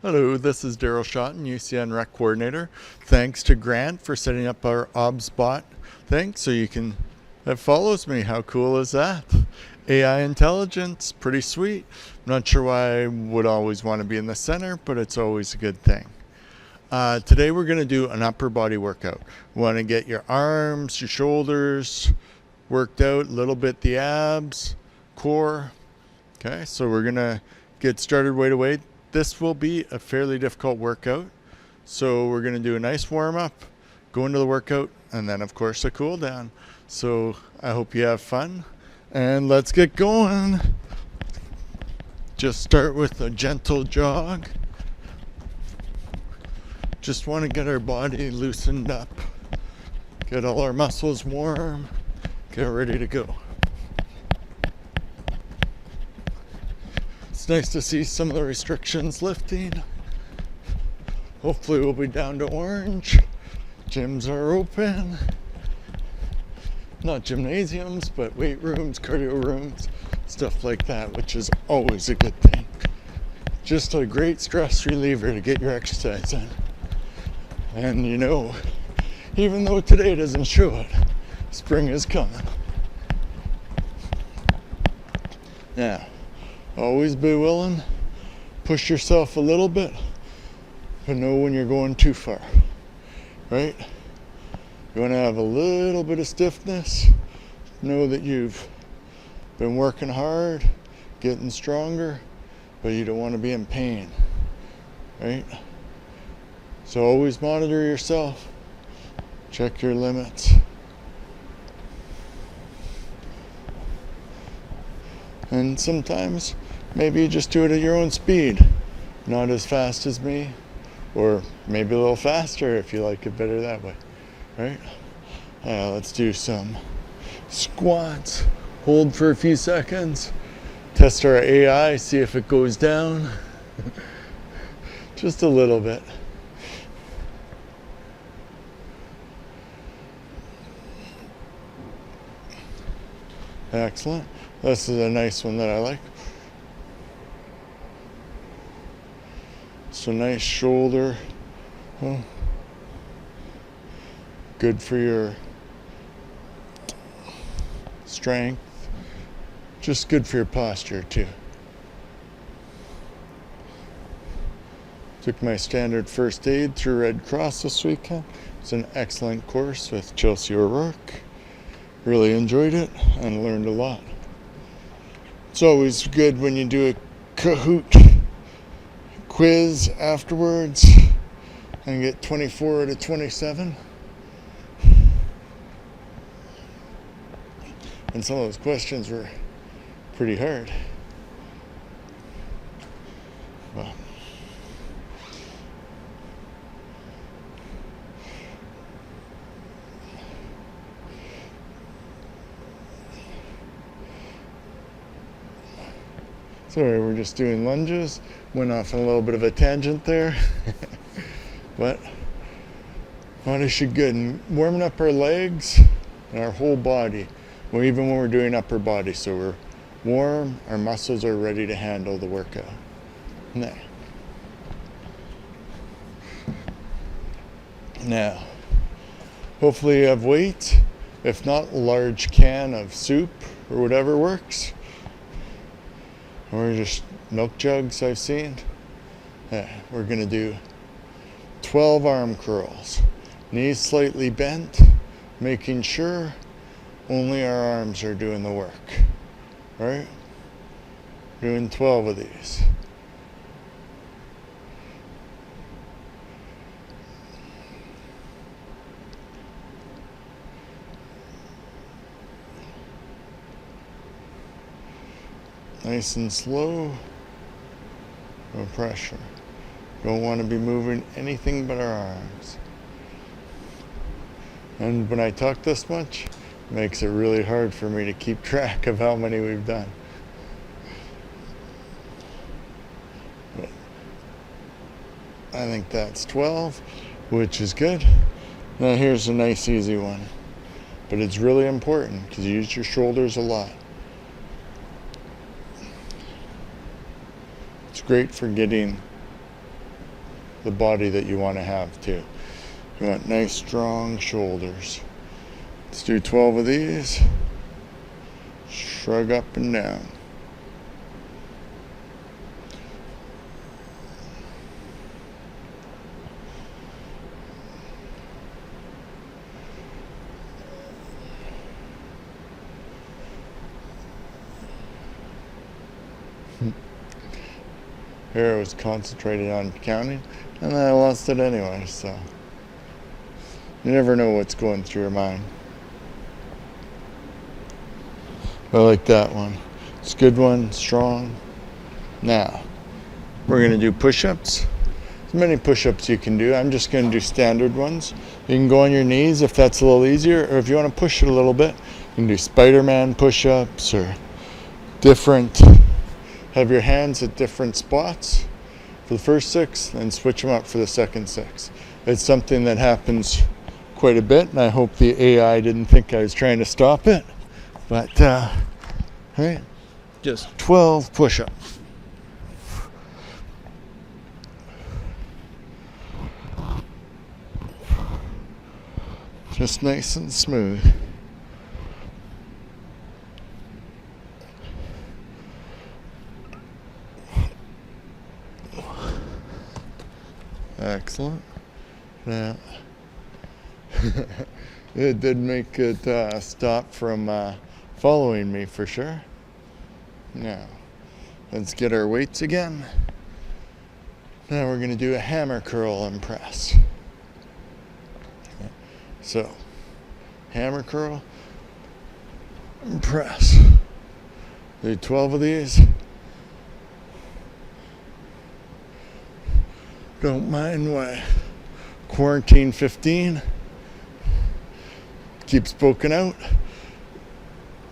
Hello, this is Daryl Schotten, UCN Rec Coordinator. Thanks to Grant for setting up our OBSBot thing so that follows me. How cool is that? AI intelligence, pretty sweet. I'm not sure why I would always want to be in the center, but it's always a good thing. Today we're going to do an upper body workout. We want to get your arms, your shoulders worked out, a little bit the abs, core. Okay, so we're going to get started right away. This will be a fairly difficult workout. So we're going to do a nice warm up, go into the workout, and then of course a cool down. So I hope you have fun and let's get going. Just start with a gentle jog. Just want to get our body loosened up, get all our muscles warm, get ready to go. It's nice to see some of the restrictions lifting. Hopefully we'll be down to orange. Gyms are open. Not gymnasiums, but weight rooms, cardio rooms, stuff like that, which is always a good thing. Just a great stress reliever to get your exercise in. And you know, even though today doesn't show it, spring is coming. Now, always be willing, push yourself a little bit, but know when you're going too far, right? You want to have a little bit of stiffness, know that you've been working hard, getting stronger, but you don't want to be in pain, right? So always monitor yourself, check your limits. And sometimes maybe you just do it at your own speed, not as fast as me, or maybe a little faster if you like it better that way, right? Let's do some squats. Hold for a few seconds, test our AI, see if it goes down. Just a little bit. Excellent. This is a nice one that I like. So nice shoulder. Oh. Good for your strength. Just good for your posture too. Took my standard first aid through Red Cross this weekend. It's an excellent course with Chelsea O'Rourke. Really enjoyed it and learned a lot. It's always good when you do a Kahoot quiz afterwards and get 24 out of 27. And some of those questions were pretty hard. Well, sorry, we're just doing lunges. Went off on a little bit of a tangent there. But body should good. And warming up our legs and our whole body. Well, even when we're doing upper body. So we're warm, our muscles are ready to handle the workout. Now, hopefully you have weight. If not, a large can of soup or whatever works. Or just milk jugs I've seen. We're going to do 12 arm curls. Knees slightly bent, making sure only our arms are doing the work. Right? Doing 12 of these. Nice and slow, no pressure. Don't want to be moving anything but our arms. And when I talk this much, it makes it really hard for me to keep track of how many we've done. But I think that's 12, which is good. Now here's a nice easy one. But it's really important because you use your shoulders a lot. It's great for getting the body that you want to have too. You want nice strong shoulders. Let's do 12 of these. Shrug up and down. Here I was concentrating on counting, and I lost it anyway, so you never know what's going through your mind. I like that one. It's a good one, strong. Now, we're going to do push-ups. As many push-ups you can do. I'm just going to do standard ones. You can go on your knees if that's a little easier, or if you want to push it a little bit, you can do Spider-Man push-ups or different. Have your hands at different spots for the first 6, and switch them up for the second 6. It's something that happens quite a bit, and I hope the AI didn't think I was trying to stop it. But, right, just 12 push-ups. Just nice and smooth. Excellent. Now, it did make it stop from following me for sure. Now, let's get our weights again. Now we're going to do a hammer curl and press. So, hammer curl and press. Do 12 of these. Don't mind why quarantine 15 keeps poking out.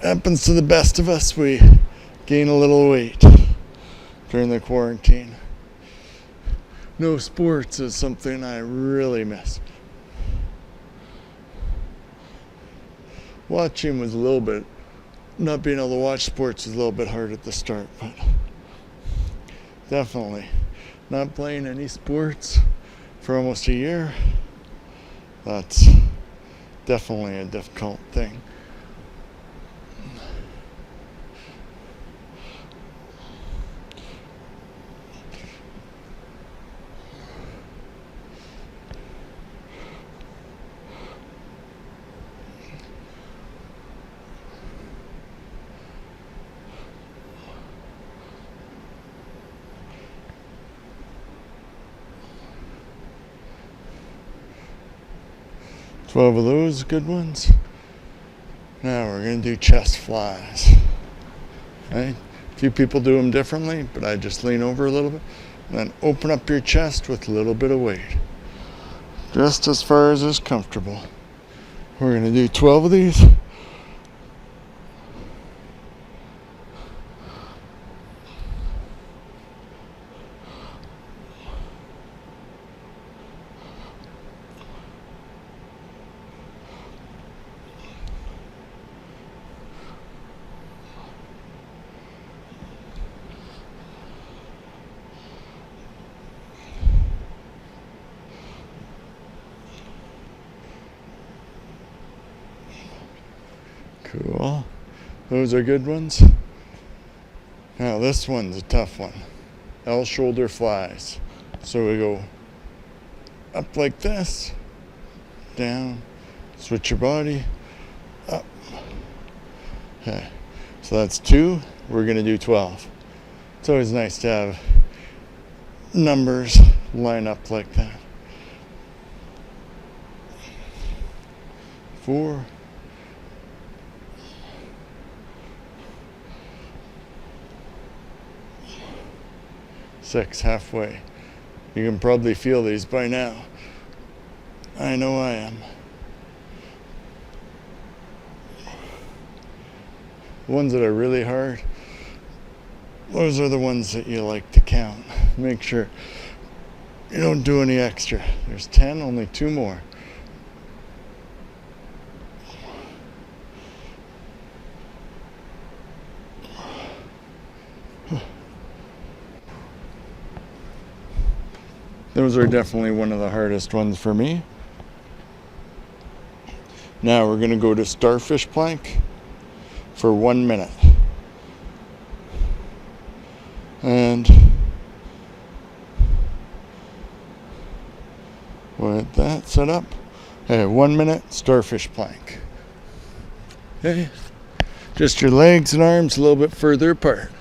Happens to the best of us. We gain a little weight during the quarantine. No sports is something I really miss. Watching was a little bit, not being able to watch sports was a little bit hard at the start, but definitely not playing any sports for almost a year. That's definitely a difficult thing. Twelve of those good ones. Now we're going to do chest flies. Right? A few people do them differently, but I just lean over a little bit and then open up your chest with a little bit of weight. Just as far as is comfortable. We're going to do 12 of these. Cool. Those are good ones. Now this one's a tough one. L shoulder flies. So we go up like this, down, switch your body, up. Okay. So that's 2. We're going to do 12. It's always nice to have numbers line up like that. 4. 6, halfway. You can probably feel these by now. I know I am. The ones that are really hard, those are the ones that you like to count. Make sure you don't do any extra. There's 10, only 2 more. Those are definitely one of the hardest ones for me. Now we're going to go to starfish plank for 1 minute. And with that set up, okay, 1 minute starfish plank. Okay, just your legs and arms a little bit further apart.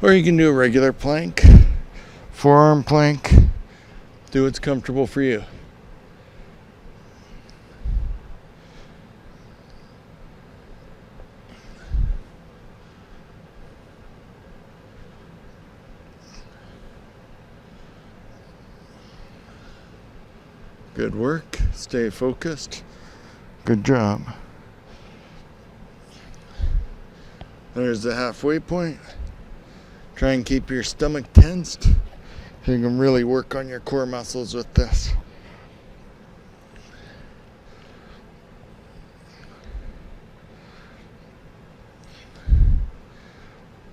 Or you can do a regular plank, forearm plank. Do what's comfortable for you. Good work. Stay focused. Good job. There's the halfway point. Try and keep your stomach tensed. You can really work on your core muscles with this.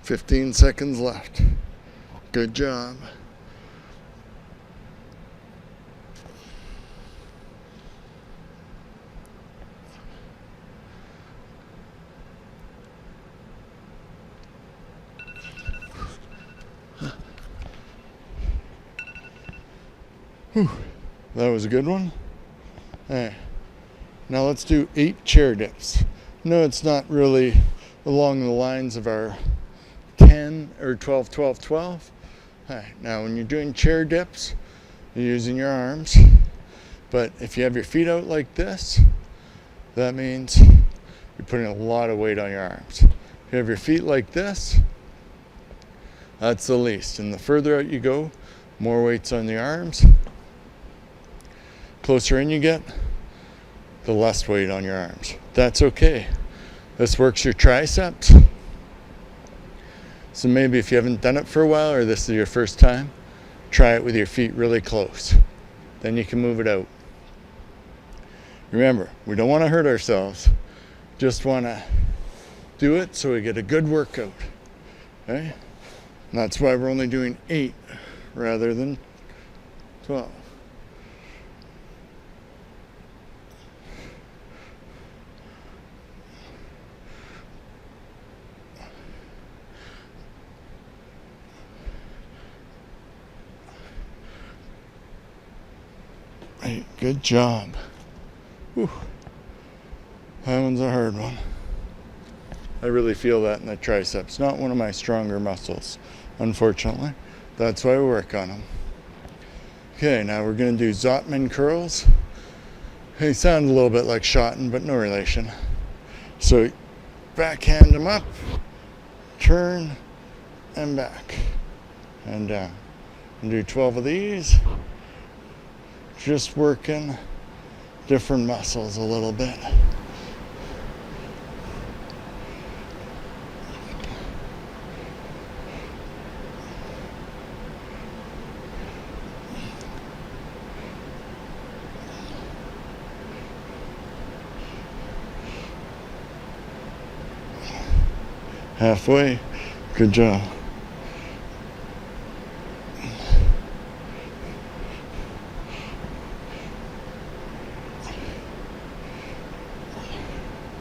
"15 seconds left. Good job. Whew. That was a good one. Hey. Now let's do 8 chair dips. No, it's not really along the lines of our 10 or 12, 12, 12. Hey. Now when you're doing chair dips, you're using your arms. But if you have your feet out like this, that means you're putting a lot of weight on your arms. If you have your feet like this, that's the least. And the further out you go, more weight's on the arms. Closer in you get, the less weight on your arms. That's okay. This works your triceps. So maybe if you haven't done it for a while or this is your first time, try it with your feet really close. Then you can move it out. Remember, we don't want to hurt ourselves. Just want to do it so we get a good workout. Okay? And that's why we're only doing 8 rather than 12. Right, good job. Whew. That one's a hard one. I really feel that in the triceps. Not one of my stronger muscles, unfortunately. That's why we work on them. Okay, now we're going to do Zottman curls. They sound a little bit like Schotten, but no relation. So backhand them up, turn, and back, and down. And do 12 of these. Just working different muscles a little bit. Halfway. Good job.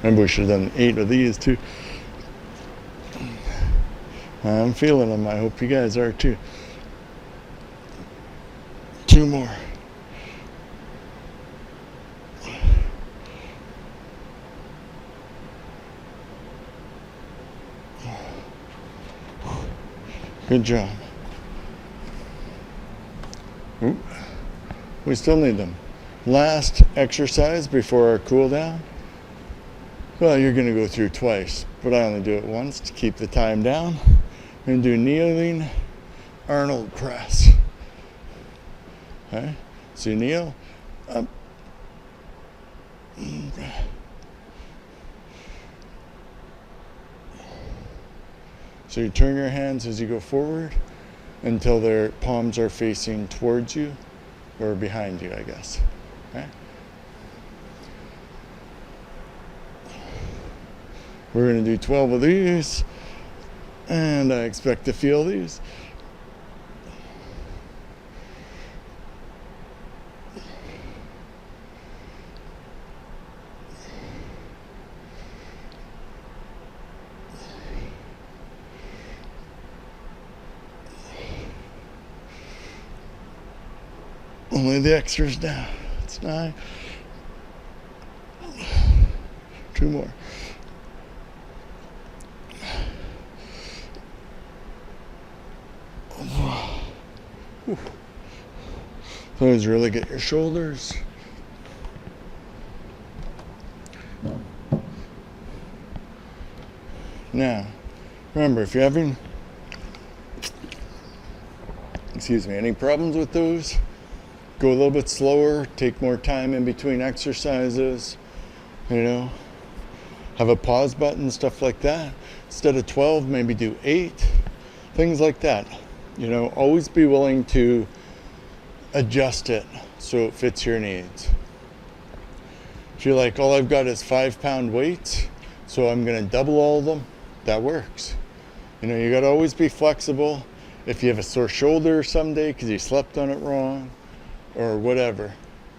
Maybe we should have done 8 of these too. I'm feeling them. I hope you guys are too. 2 more. Good job. Ooh. We still need them. Last exercise before our cool down. Well, you're going to go through twice, but I only do it once to keep the time down. We're going to do kneeling Arnold press. Okay, so you kneel up. So you turn your hands as you go forward until their palms are facing towards you or behind you, I guess. Okay? We're going to do 12 of these, and I expect to feel these. Only the extras now. It's 9. 2 more. Please really get your shoulders. Now, remember, if you're having, any problems with those, go a little bit slower, take more time in between exercises, have a pause button, stuff like that. Instead of 12, maybe do 8, things like that. Always be willing to adjust it so it fits your needs. If you're like, all I've got is 5-pound weights, so I'm going to double all of them, that works. You got to always be flexible. If you have a sore shoulder someday because you slept on it wrong or whatever,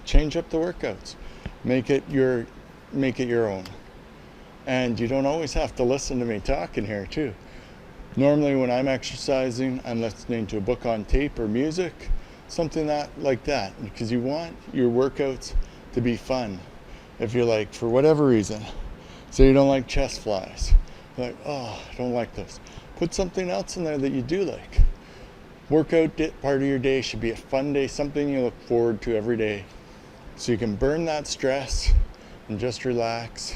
change up the workouts. Make it your own. And you don't always have to listen to me talking here too. Normally when I'm exercising, I'm listening to a book on tape or music, something like that, because you want your workouts to be fun. If you're like, for whatever reason, say you don't like chest flies, you're like, oh, I don't like those. Put something else in there that you do like. Workout part of your day should be a fun day, something you look forward to every day, so you can burn that stress and just relax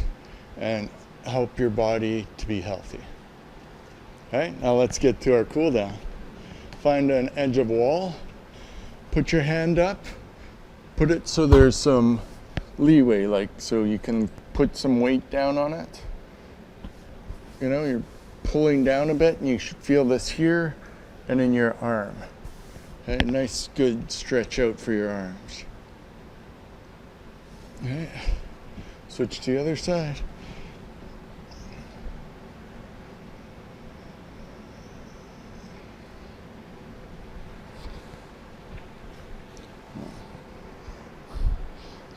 and help your body to be healthy. All right, now let's get to our cool down. Find an edge of a wall, put your hand up, put it so there's some leeway, so you can put some weight down on it. You're pulling down a bit and you should feel this here and in your arm. Okay, nice good stretch out for your arms. Okay. Switch to the other side.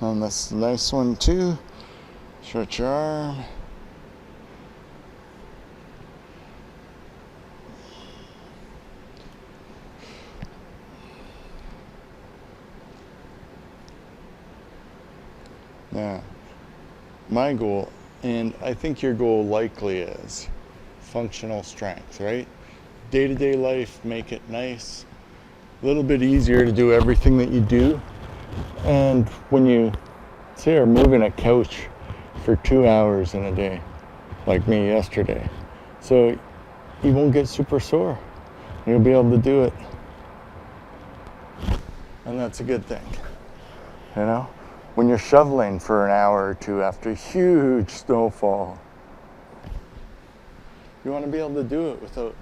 And this is a nice one too. Stretch your arm. Now, my goal, and I think your goal likely is functional strength, right? Day-to-day life, make it nice, a little bit easier to do everything that you do. And when you say are moving a couch for 2 hours in a day, like me yesterday, so you won't get super sore. You'll be able to do it. And that's a good thing, When you're shoveling for an hour or two after a huge snowfall, you want to be able to do it without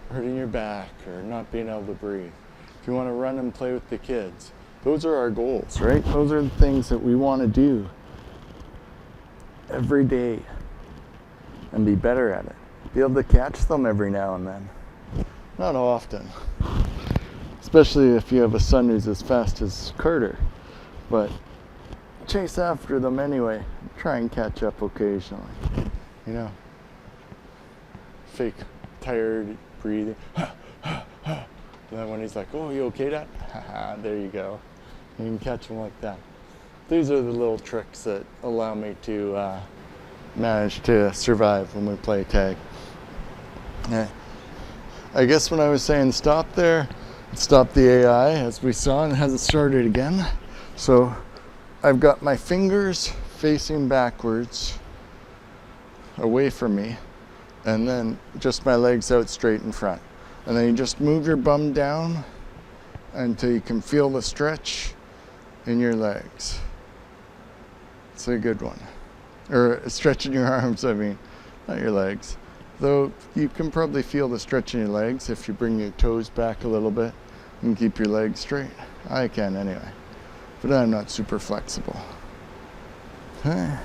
hurting your back or not being able to breathe. If you want to run and play with the kids, those are our goals, right? Those are the things that we want to do every day and be better at it. Be able to catch them every now and then. Not often, especially if you have a son who's as fast as Carter, but chase after them anyway. Try and catch up occasionally, Fake tired breathing. And then when he's like, oh, you okay, Dad? There you go. You can catch them like that. These are the little tricks that allow me to manage to survive when we play tag. Yeah. I guess when I was saying stop there, stop the AI, as we saw, and it hasn't started again. So I've got my fingers facing backwards away from me, and then just my legs out straight in front. And then you just move your bum down until you can feel the stretch in your legs. It's a good one. Or stretch in your arms, not your legs. Though you can probably feel the stretch in your legs if you bring your toes back a little bit and keep your legs straight. I can anyway, but I'm not super flexible. Okay.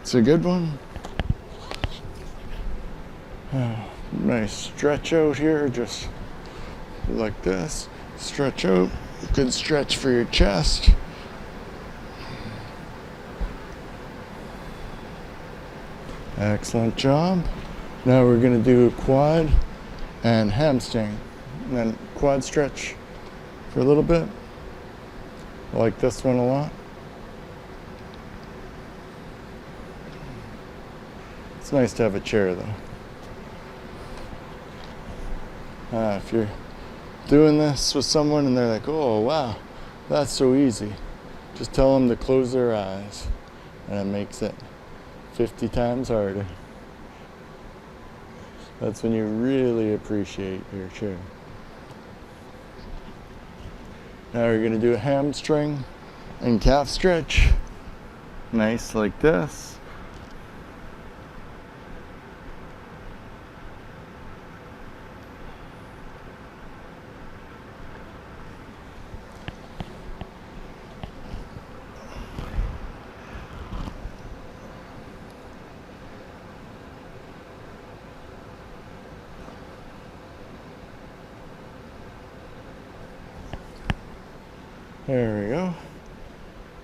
It's a good one. Nice stretch out here, just like this. Stretch out. Good stretch for your chest. Excellent job. Now we're going to do quad and hamstring, and then quad stretch for a little bit. I like this one a lot. It's nice to have a chair though. If you're doing this with someone and they're like, oh wow, that's so easy, just tell them to close their eyes, and it makes it 50 times harder. That's when you really appreciate your chair. Now we're going to do a hamstring and calf stretch. Nice like this. There we go.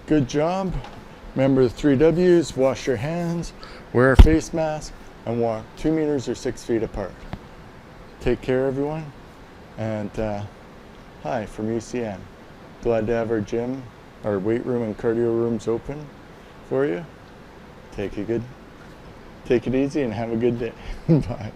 Good job. Remember the 3 W's: wash your hands, wear a face mask, and walk 2 meters or 6 feet apart. Take care, everyone. And hi from UCM. Glad to have our gym, our weight room and cardio rooms open for you. Take it easy and have a good day. Bye.